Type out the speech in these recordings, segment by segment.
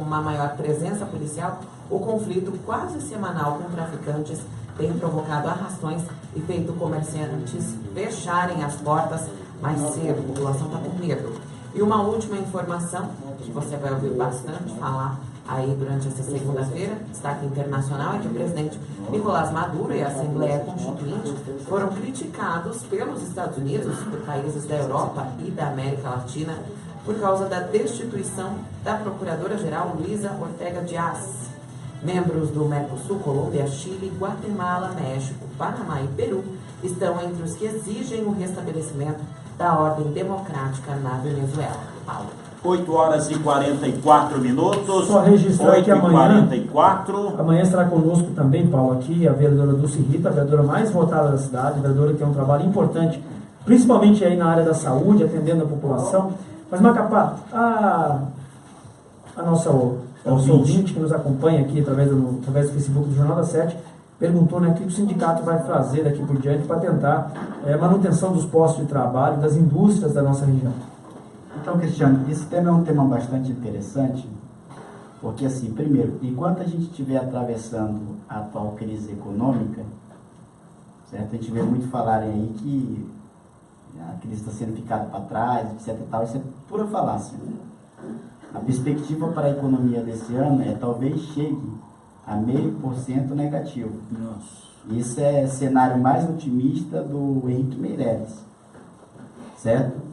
uma maior presença policial, o conflito quase semanal com traficantes tem provocado arrastões e feito comerciantes fecharem as portas mais cedo. A população está com medo. E uma última informação, que você vai ouvir bastante falar aí durante essa segunda-feira, destaque internacional, é que o presidente Nicolás Maduro e a Assembleia Constituinte foram criticados pelos Estados Unidos, por países da Europa e da América Latina, por causa da destituição da Procuradora-Geral Luisa Ortega Dias. Membros do Mercosul, Colômbia, Chile, Guatemala, México, Panamá e Peru estão entre os que exigem o restabelecimento da ordem democrática na Venezuela. Paulo. 8 horas e 44 minutos. Só registrar que amanhã estará conosco também, Paulo, aqui a vereadora Dulce Rita, a vereadora mais votada da cidade, a vereadora que tem um trabalho importante, principalmente aí na área da saúde, atendendo a população. Mas, Macapá, a nossa ouvinte que nos acompanha aqui através do Facebook do Jornal da Sete, perguntou, né, o que o sindicato vai fazer daqui por diante para tentar manutenção dos postos de trabalho, das indústrias da nossa região. Então, Cristiano, esse tema é um tema bastante interessante, porque, assim, primeiro, enquanto a gente estiver atravessando a atual crise econômica, certo? A gente vê muito falarem aí que a crise está sendo ficada para trás, etc e tal, isso é pura falácia. A perspectiva para a economia desse ano talvez chegue a 0,5% negativo. Nossa. Isso é cenário mais otimista do Henrique Meirelles, certo?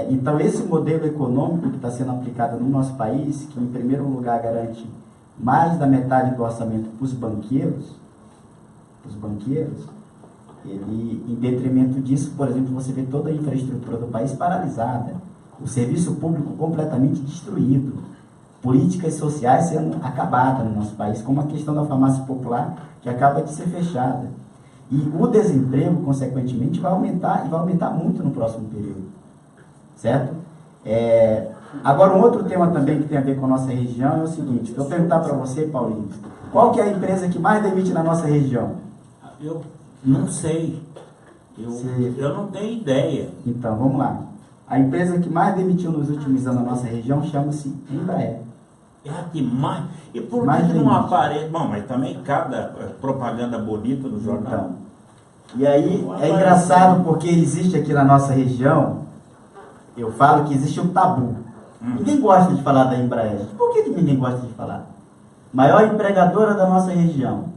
Então, esse modelo econômico que está sendo aplicado no nosso país, que em primeiro lugar garante mais da metade do orçamento para os banqueiros, ele, em detrimento disso, por exemplo, você vê toda a infraestrutura do país paralisada, o serviço público completamente destruído, políticas sociais sendo acabadas no nosso país, como a questão da farmácia popular, que acaba de ser fechada. E o desemprego, consequentemente, vai aumentar, e vai aumentar muito no próximo período. Certo? Agora, um outro tema também que tem a ver com a nossa região é o seguinte: eu vou perguntar para você, Paulinho, qual que é a empresa que mais demite na nossa região? Eu não sei. Eu não tenho ideia. Então, vamos lá. A empresa que mais demitiu nos últimos anos na nossa região chama-se Embraer. É a que mais... E por que não aparece? Bom, mas também cada propaganda bonita no jornal. Então, e aí, é engraçado porque existe aqui na nossa região, eu falo que existe um tabu. Ninguém gosta de falar da Embraer. Por que ninguém gosta de falar? Maior empregadora da nossa região.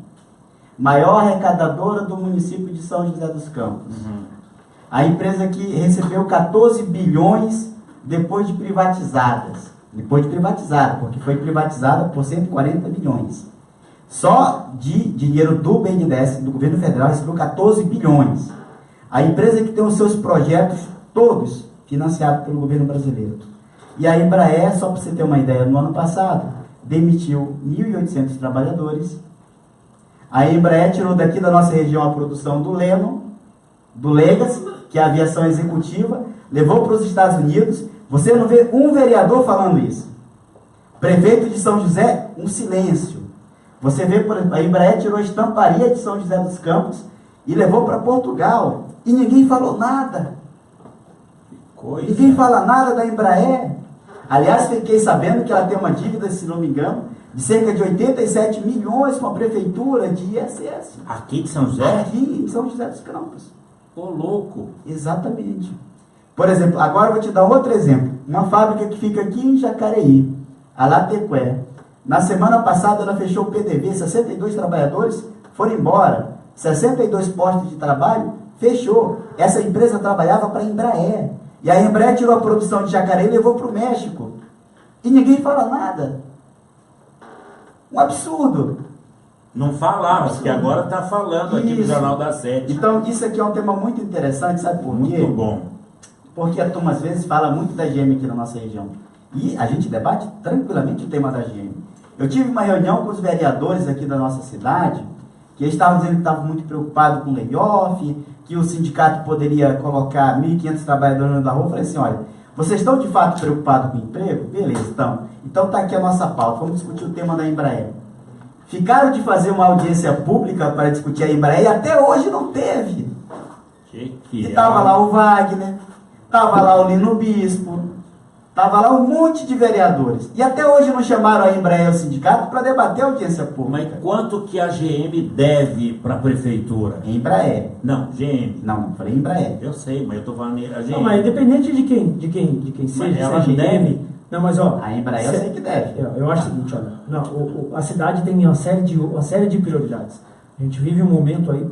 Maior arrecadadora do município de São José dos Campos. A empresa que recebeu 14 bilhões depois de privatizadas. Depois de privatizada, porque foi privatizada por 140 bilhões. Só de dinheiro do BNDES, do governo federal, recebeu 14 bilhões. A empresa que tem os seus projetos todos financiado pelo governo brasileiro. E a Embraer, só para você ter uma ideia, no ano passado, demitiu 1.800 trabalhadores. A Embraer tirou daqui da nossa região a produção do Leno, do Legacy, que é a aviação executiva, levou para os Estados Unidos. Você não vê um vereador falando isso. Prefeito de São José, um silêncio. Você vê, por exemplo, a Embraer tirou a estamparia de São José dos Campos e levou para Portugal. E ninguém falou nada. Ninguém fala nada da Embraer. Aliás, fiquei sabendo que ela tem uma dívida, se não me engano, de cerca de 87 milhões com a prefeitura de ISS. Aqui de São José? Aqui em São José dos Campos. Ô, louco. Exatamente. Por exemplo, agora eu vou te dar outro exemplo. Uma fábrica que fica aqui em Jacareí, a Latequé. Na semana passada ela fechou o PDV, 62 trabalhadores foram embora. 62 postos de trabalho, fechou. Essa empresa trabalhava para a Embraer. E a Embraer tirou a produção de Jacareí e levou para o México. E ninguém fala nada. Um absurdo. Não falava, porque agora está falando aqui no Jornal da Sete. Então, isso aqui é um tema muito interessante, sabe por quê? Muito bom. Porque a turma às vezes fala muito da GM aqui na nossa região. E a gente debate tranquilamente o tema da GM. Eu tive uma reunião com os vereadores aqui da nossa cidade, que eles estavam dizendo que estavam muito preocupados com o layoff, que o sindicato poderia colocar 1.500 trabalhadores na rua. Eu falei assim, olha, vocês estão de fato preocupados com o emprego? Beleza, então está aqui a nossa pauta, vamos discutir o tema da Embraer. Ficaram de fazer uma audiência pública para discutir a Embraer e até hoje não teve. E estava lá o Wagner, estava lá o Lino Bispo, Estava lá um monte de vereadores. E até hoje não chamaram a Embraer, o sindicato, para debater a audiência pública. Mas quanto que a GM deve para a prefeitura? Embraer. Não, GM. Não falei Embraer. Eu sei, mas eu estou falando a GM. Não, mas independente de quem seja, ela seja deve. GM, não, mas ó... A Embraer eu sei que deve. Eu acho o seguinte, olha, não, a cidade tem uma série de prioridades. A gente vive um momento aí,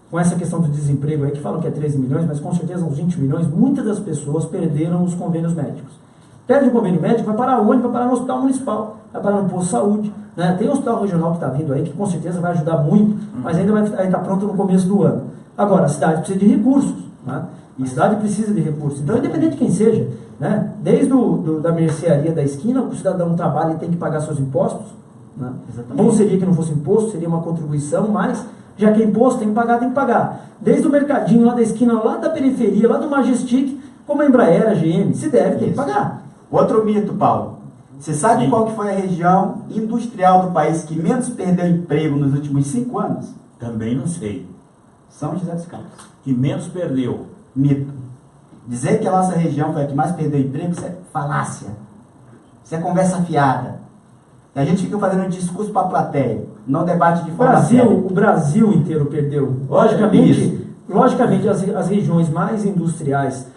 com essa questão do desemprego aí, que falam que é 13 milhões, mas com certeza uns 20 milhões, muitas das pessoas perderam os convênios médicos. Perde o convênio médico, vai parar onde? Vai parar no hospital municipal, vai parar no posto de saúde. Né? Tem o hospital regional que está vindo aí, que com certeza vai ajudar muito, mas ainda vai estar pronto no começo do ano. Agora, a cidade precisa de recursos. Né? E a cidade precisa de recursos. Então, independente de quem seja, né? Desde da mercearia da esquina, o cidadão trabalha e tem que pagar seus impostos. Né? Bom seria que não fosse imposto, seria uma contribuição, mas já que é imposto, tem que pagar, tem que pagar. Desde o mercadinho lá da esquina, lá da periferia, lá do Majestic, como a Embraer, a GM, se deve, tem que pagar. Outro mito, Paulo. Você sabe qual que foi a região industrial do país que menos perdeu emprego nos últimos 5 anos? Também não sei. São José dos Campos. Que menos perdeu? Mito. Dizer que a nossa região foi a que mais perdeu emprego, isso é falácia. Isso é conversa fiada. E a gente fica fazendo discurso para a plateia, não debate de forma séria. O Brasil inteiro perdeu. Logicamente as regiões mais industriais,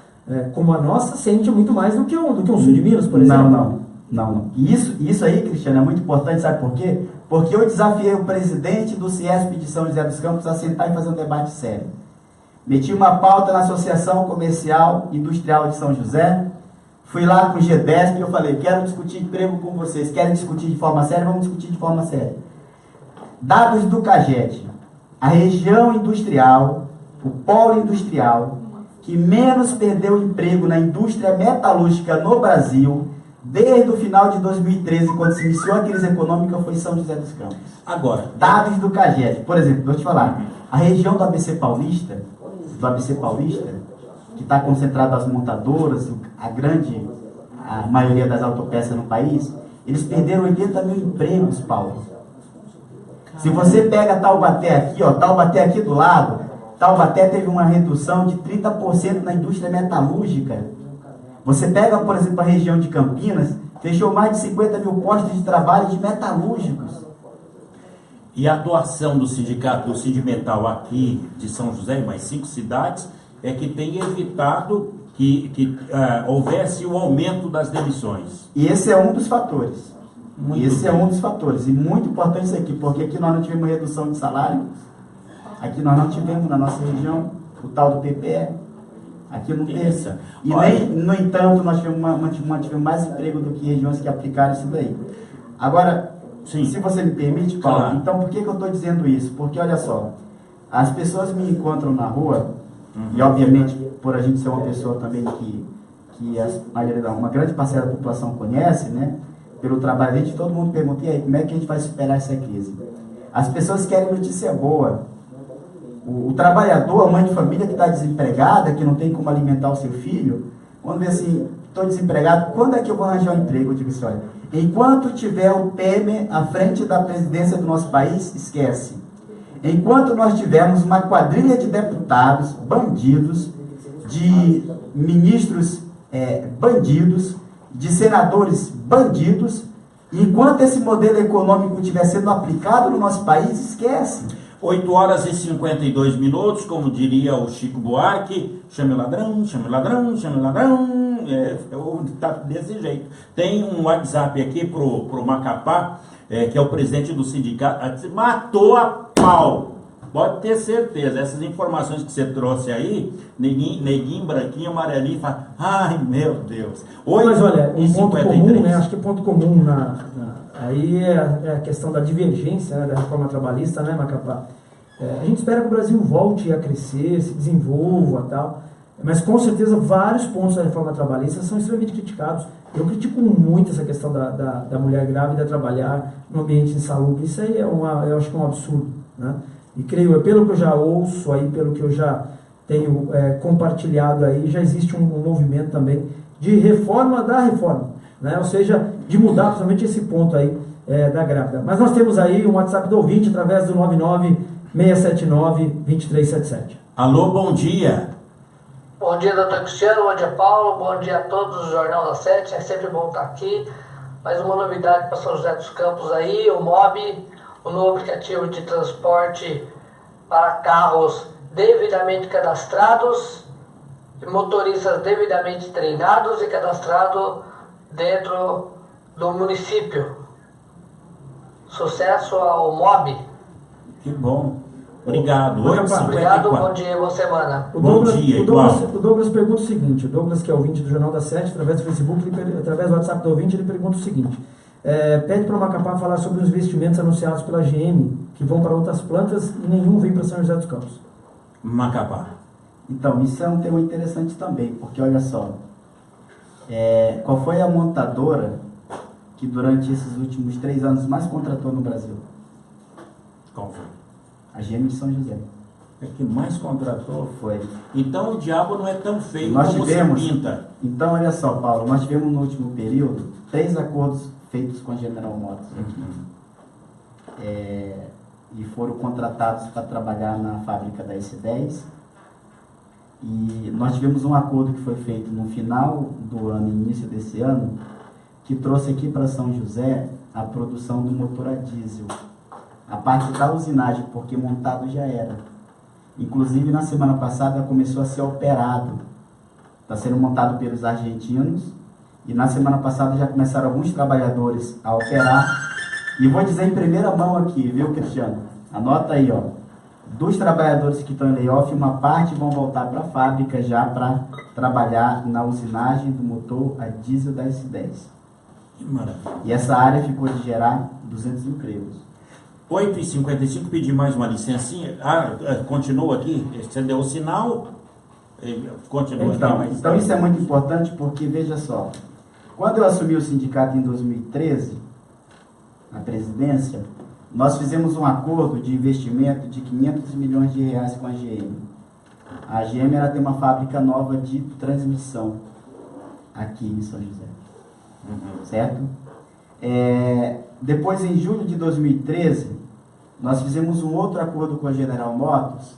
como a nossa, sente muito mais do que um sul de Minas, por exemplo. Não. Isso aí, Cristiano, é muito importante, sabe por quê? Porque eu desafiei o presidente do CIESP de São José dos Campos a sentar e fazer um debate sério. Meti uma pauta na Associação Comercial Industrial de São José, fui lá com o GDESP e eu falei, quero discutir emprego com vocês, querem discutir de forma séria? Vamos discutir de forma séria. Dados do CAGED, a região industrial, o polo industrial, que menos perdeu emprego na indústria metalúrgica no Brasil, desde o final de 2013, quando se iniciou a crise econômica, foi São José dos Campos. Agora, dados do CAGED, por exemplo, vou te falar, a região do ABC Paulista, que está concentrado as montadoras, a maioria das autopeças no país, eles perderam 80 mil empregos, Paulo. Se você pega Taubaté aqui, Taubaté aqui do lado, Taubaté teve uma redução de 30% na indústria metalúrgica. Você pega, por exemplo, a região de Campinas, fechou mais de 50 mil postos de trabalho de metalúrgicos. E a atuação do sindicato, do Sindimetal aqui de São José, em mais 5 cidades, é que tem evitado que houvesse o aumento das demissões. E esse é um dos fatores. É um dos fatores. E muito importante isso aqui, porque aqui nós não tivemos redução de salário, aqui nós não tivemos na nossa região o tal do PPE. Aqui não teve. E nem, no entanto, nós tivemos mais emprego do que regiões que aplicaram isso daí. Agora, sim, se você me permite, Paulo, claro. Então por que eu estou dizendo isso? Porque, olha só, as pessoas me encontram na rua, e obviamente, por a gente ser uma pessoa também que uma grande parcela da população conhece, né? Pelo trabalho da gente, todo mundo pergunta, e aí, como é que a gente vai superar essa crise? As pessoas querem notícia boa. O trabalhador, a mãe de família que está desempregada, que não tem como alimentar o seu filho, quando vê assim, estou desempregado, quando é que eu vou arranjar um emprego? Eu digo assim, olha, enquanto tiver o Temer à frente da presidência do nosso país, esquece. Enquanto nós tivermos uma quadrilha de deputados bandidos, de ministros bandidos, de senadores bandidos, enquanto esse modelo econômico estiver sendo aplicado no nosso país, esquece. 8 horas e 52 minutos, como diria o Chico Buarque, chame o ladrão, chame o ladrão, chame o ladrão, tá desse jeito. Tem um WhatsApp aqui pro Macapá, que é o presidente do sindicato, matou a pau, pode ter certeza, essas informações que você trouxe aí, neguinho, branquinho, amarelinho, fala, ai meu Deus. Mas olha, um ponto comum, né, acho que o ponto comum aí é a questão da divergência, né, da reforma trabalhista, né, Macapá? A gente espera que o Brasil volte a crescer, se desenvolva e tal, mas com certeza vários pontos da reforma trabalhista são extremamente criticados. Eu critico muito essa questão da mulher grávida trabalhar no ambiente insalubre. Isso aí eu acho que é um absurdo, né? E creio, pelo que eu já ouço aí, pelo que eu já tenho compartilhado aí, já existe um movimento também de reforma da reforma, né? Ou seja, de mudar principalmente esse ponto aí da grávida. Mas nós temos aí um WhatsApp do ouvinte através do 99679-2377. Alô, bom dia. Bom dia, doutor Cristiano, bom dia, Paulo, bom dia a todos do Jornal da Sete, é sempre bom estar aqui. Mais uma novidade para São José dos Campos aí, o MOB, o novo aplicativo de transporte para carros devidamente cadastrados, motoristas devidamente treinados e cadastrados dentro do município. Sucesso ao MOB. Que bom. Obrigado. Obrigado, bom dia, boa semana. Bom dia, o Douglas pergunta o seguinte, o Douglas, que é ouvinte do Jornal da Sete, através do Facebook, através do WhatsApp do ouvinte, ele pergunta o seguinte, pede para o Macapá falar sobre os investimentos anunciados pela GM, que vão para outras plantas e nenhum vem para São José dos Campos. Macapá. Então, isso é um tema interessante também, porque olha só, qual foi a montadora que durante esses últimos 3 anos mais contratou no Brasil? Qual foi? A GM de São José. É que mais contratou? Foi. Então o diabo não é tão feio Nós como tivemos, se pinta. então olha só, Paulo, nós tivemos no último período 3 acordos feitos com a General Motors aqui. E foram contratados para trabalhar na fábrica da S10. E nós tivemos um acordo que foi feito no final do ano, início desse ano, que trouxe aqui para São José a produção do motor a diesel. A parte da usinagem, porque montado já era. Inclusive, na semana passada, começou a ser operado. Está sendo montado pelos argentinos. E na semana passada já começaram alguns trabalhadores a operar. E vou dizer em primeira mão aqui, viu, Cristiano? Anota aí, ó. Dos trabalhadores que estão em layoff, uma parte vão voltar para a fábrica já para trabalhar na usinagem do motor a diesel da S10. Que maravilha. E essa área ficou de gerar 200 empregos. 8h55, pedi mais uma licencinha. Continua aqui? Você deu o sinal? Continua aqui. Então isso é muito importante porque, veja só, quando eu assumi o sindicato em 2013, na presidência, nós fizemos um acordo de investimento de 500 milhões de reais com a GM. A GM ela tem uma fábrica nova de transmissão aqui em São José. Certo? Depois, em julho de 2013, nós fizemos um outro acordo com a General Motors,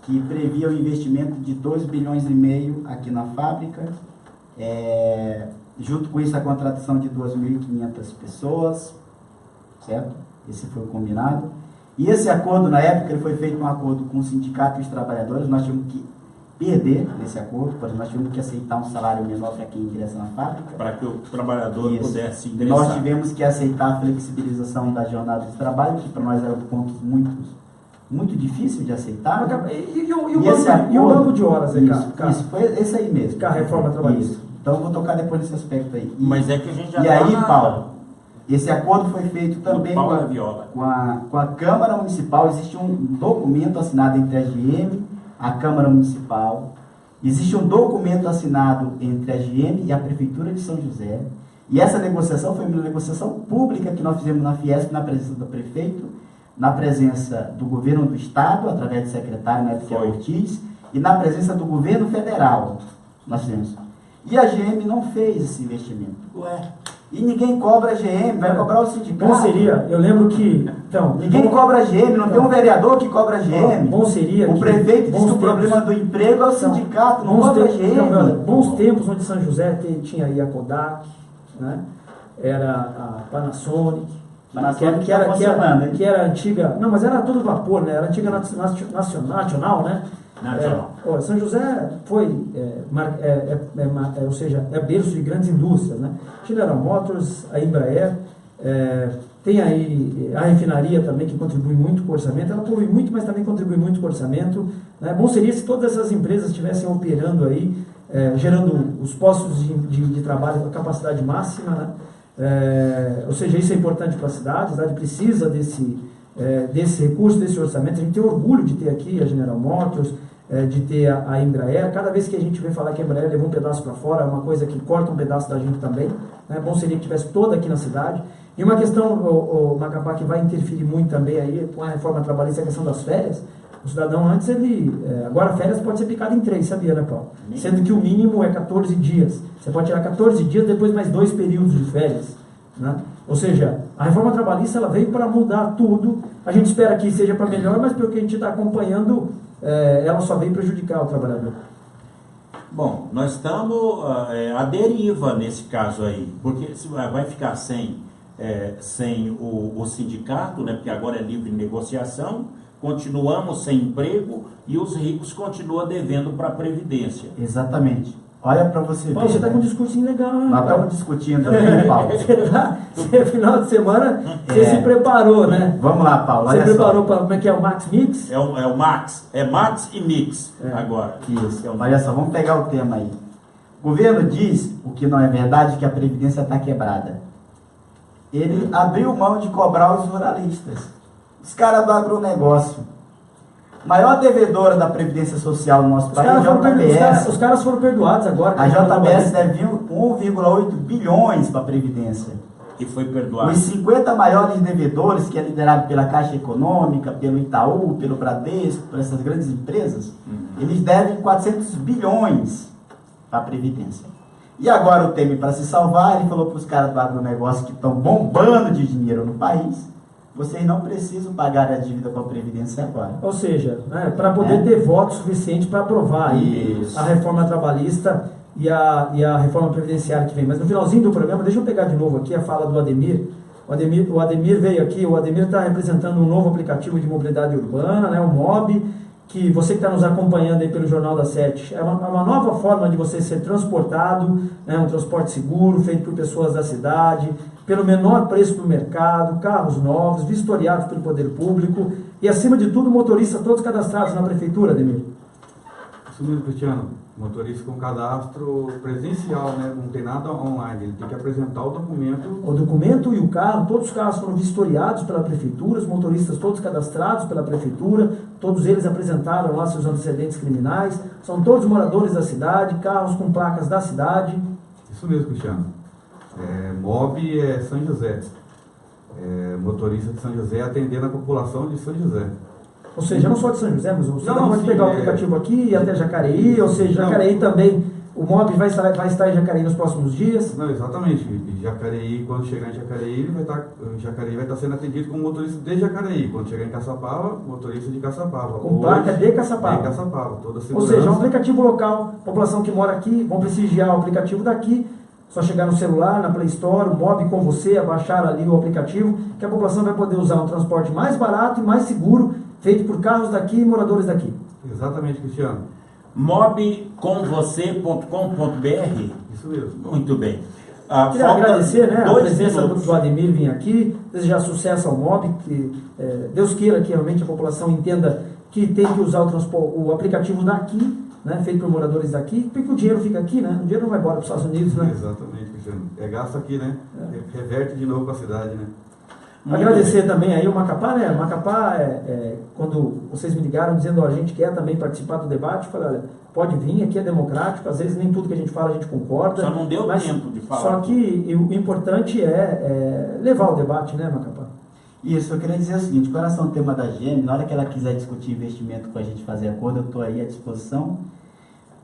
que previa o investimento de 2,5 bilhões aqui na fábrica, junto com isso a contratação de 2.500 pessoas, certo? Esse foi o combinado. E esse acordo, na época, ele foi feito um acordo com o sindicato e os trabalhadores. Nós tivemos que perder esse acordo, por exemplo, nós tivemos que aceitar um salário menor para quem ingressa na fábrica. Para que o trabalhador pudesse ingressar. Nós tivemos que aceitar a flexibilização da jornada de trabalho, que para nós era um ponto muito difícil de aceitar. E o banco de horas aí, cara? Isso, foi esse aí mesmo. Com a reforma trabalhista. Isso. Então eu vou tocar depois nesse aspecto aí. Mas é que a gente já aí, Paulo, esse acordo foi feito também com a Câmara Municipal. Existe um documento assinado entre a GM, a Câmara Municipal. Existe um documento assinado entre a GM e a Prefeitura de São José. E essa negociação foi uma negociação pública que nós fizemos na Fiesp, na presença do prefeito, na presença do governo do Estado, através do secretário, né, que é Ortiz, e na presença do governo federal. Nós fizemos. E a GM não fez esse investimento. E ninguém cobra a GM, vai cobrar o sindicato. Bom seria, eu lembro que... Então, ninguém cobra a GM, não tem um vereador que cobra a GM. Bom seria o prefeito diz que o problema do emprego é o sindicato, não cobra a GM. Bons tempos onde São José tinha aí a Kodak, né? Era a Panasonic, que era antiga... Não, mas era todo vapor, né? Era antiga nacional, né? São José foi, ou seja, é berço de grandes indústrias, né? General Motors, a Embraer, tem aí a refinaria também que contribui muito com o orçamento. Ela polui muito, mas também contribui muito com o orçamento, né? Bom seria se todas essas empresas estivessem operando aí, gerando os postos de trabalho com a capacidade máxima, né? Ou seja, isso é importante para a cidade precisa desse recurso, desse orçamento. A gente tem orgulho de ter aqui a General Motors, de ter a Embraer. Cada vez que a gente vem falar que a Embraer levou um pedaço para fora, é uma coisa que corta um pedaço da gente também, né? Bom seria que tivesse toda aqui na cidade. E uma questão, o Macapá, que vai interferir muito também aí com a reforma trabalhista, é a questão das férias. O cidadão antes, agora férias pode ser picado em 3, sabia, né, Paulo? Sendo que o mínimo é 14 dias. Você pode tirar 14 dias, depois mais 2 períodos de férias, né? Ou seja, a reforma trabalhista ela veio para mudar tudo. A gente espera que seja para melhor, mas pelo que a gente está acompanhando, ela só veio prejudicar o trabalhador. Bom, nós estamos à deriva nesse caso aí, porque se vai ficar sem o sindicato, né, porque agora é livre negociação, continuamos sem emprego e os ricos continuam devendo para a Previdência. Exatamente. Olha para você ver. Paulo, você está com um discursinho legal, né? Nós estamos discutindo aqui, Paulo. Você, final de semana, você se preparou, né? Vamos lá, Paulo. Você Olha preparou só. para como é que é o Max Mix? É o Max, é Max e Mix agora. Isso. Olha só, vamos pegar o tema aí. O governo diz, o que não é verdade, que a Previdência está quebrada. Ele abriu mão de cobrar os ruralistas. Os caras do agronegócio. Maior devedora da Previdência Social no nosso país é a JBS. Os caras foram perdoados agora. A JBS deve 1,8 bilhões para a Previdência. E foi perdoado. Os 50 maiores devedores, que é liderado pela Caixa Econômica, pelo Itaú, pelo Bradesco, por essas grandes empresas, eles devem 400 bilhões para a Previdência. E agora o Temer, para se salvar, ele falou para os caras do agronegócio que estão bombando de dinheiro no país: vocês não precisam pagar a dívida com a Previdência agora. Ou seja, né, para poder ter votos suficientes para aprovar aí a reforma trabalhista e a reforma previdenciária que vem. Mas no finalzinho do programa, deixa eu pegar de novo aqui a fala do Ademir. O Ademir veio aqui, o Ademir está representando um novo aplicativo de mobilidade urbana, né, o MOB, que você que está nos acompanhando aí pelo Jornal da Sete, é uma nova forma de você ser transportado, né, um transporte seguro, feito por pessoas da cidade, pelo menor preço do mercado, carros novos, vistoriados pelo poder público e, acima de tudo, motoristas todos cadastrados na prefeitura, Ademir. Isso mesmo, Cristiano. Motorista com cadastro presencial, né? Não tem nada online. Ele tem que apresentar o documento. O documento e o carro, todos os carros foram vistoriados pela prefeitura, os motoristas todos cadastrados pela prefeitura, todos eles apresentaram lá seus antecedentes criminais, são todos moradores da cidade, carros com placas da cidade. Isso mesmo, Cristiano. MOB é São José. Motorista de São José atendendo a população de São José. Ou seja, não só de São José, mas você pode sim, pegar o aplicativo aqui e ir até Jacareí, ou seja, Jacareí também, o MOB vai estar em Jacareí nos próximos dias. Não, exatamente. Jacareí, quando chegar em Jacareí, Jacareí vai estar sendo atendido como motorista de Jacareí. Quando chegar em Caçapava, motorista de Caçapava. Com placa de Caçapava. De Caçapava, toda a Ou segurança. seja, é um aplicativo local, população que mora aqui, vão prestigiar o aplicativo daqui, só chegar no celular, na Play Store, o MOB com você, abaixar ali o aplicativo, que a população vai poder usar um transporte mais barato e mais seguro, feito por carros daqui e moradores daqui. Exatamente, Cristiano. mobcomvocê.com.br. Isso mesmo. Muito bem. Queria agradecer, né, a presença minutos. do Ademir vir aqui, desejar sucesso ao MOB, que Deus queira que realmente a população entenda que tem que usar o aplicativo daqui, né, feito por moradores daqui, porque o dinheiro fica aqui, né? O dinheiro não vai embora para os Estados Unidos, né? Exatamente, Cristiano. Gasto aqui, né? Reverte de novo para a cidade, né? Muito Agradecer bem. também aí o Macapá, né? O Macapá, quando vocês me ligaram dizendo, ó, a gente quer também participar do debate, eu falei, olha, pode vir, aqui é democrático, às vezes nem tudo que a gente fala a gente concorda. Só não deu mas tempo de falar. Só que o importante é levar o debate, né, Macapá? Isso, eu queria dizer o seguinte: com relação ao tema da GM, na hora que ela quiser discutir investimento com a gente, fazer acordo, eu estou aí à disposição.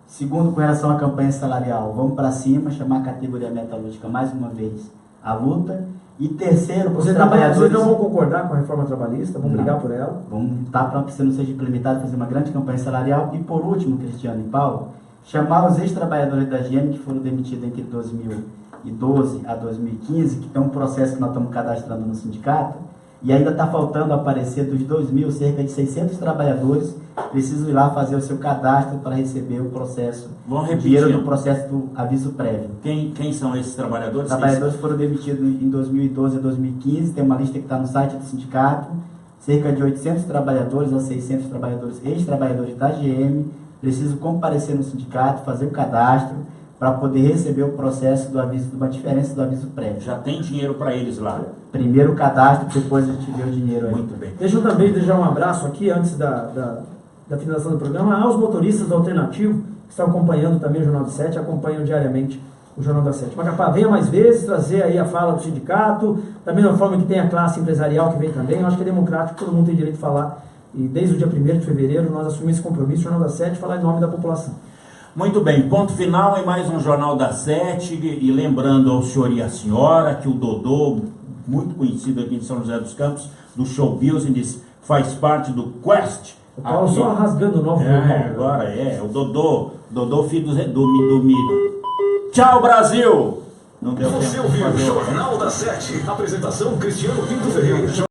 Segundo, com relação à campanha salarial, vamos para cima, chamar a categoria metalúrgica mais uma vez à luta. E terceiro, para os trabalhadores... Vocês não vão concordar com a reforma trabalhista, vão brigar por ela? Vamos lutar para que isso não seja implementado, fazer uma grande campanha salarial. E por último, Cristiano e Paulo, chamar os ex-trabalhadores da GM que foram demitidos entre 2012 a 2015, que tem um processo que nós estamos cadastrando no sindicato, e ainda está faltando aparecer dos 2.000, cerca de 600 trabalhadores, precisam ir lá fazer o seu cadastro para receber o processo, Vamos o repetir. dinheiro do processo do aviso prévio. Quem são esses trabalhadores? Os trabalhadores foram demitidos em 2012 a 2015, tem uma lista que está no site do sindicato, cerca de 800 trabalhadores a 600 trabalhadores, ex-trabalhadores da GM, precisam comparecer no sindicato, fazer o cadastro, para poder receber o processo do aviso, de uma diferença do aviso prévio. Já tem dinheiro para eles lá. Primeiro o cadastro, depois a gente vê o dinheiro aí. Muito bem. Deixa eu também deixar um abraço aqui, antes da finalização do programa, aos motoristas do Alternativo, que estão acompanhando também o Jornal da Sete, acompanham diariamente o Jornal da Sete. Macapá, venha mais vezes, trazer aí a fala do sindicato, da mesma forma que tem a classe empresarial que vem também. Eu acho que é democrático, todo mundo tem direito de falar. E desde o dia 1º de fevereiro nós assumimos esse compromisso, o Jornal da Sete, falar em nome da população. Muito bem, ponto final em mais um Jornal da Sete, e lembrando ao senhor e à senhora que o Dodô, muito conhecido aqui em São José dos Campos, do Show Business, faz parte do Quest O Paulo Aqui. só rasgando o novo. Agora o Dodô filho do Miro. Tchau, Brasil! Não deu Você tempo. ouviu o Jornal da 7. Apresentação Cristiano Pinto Ferreira.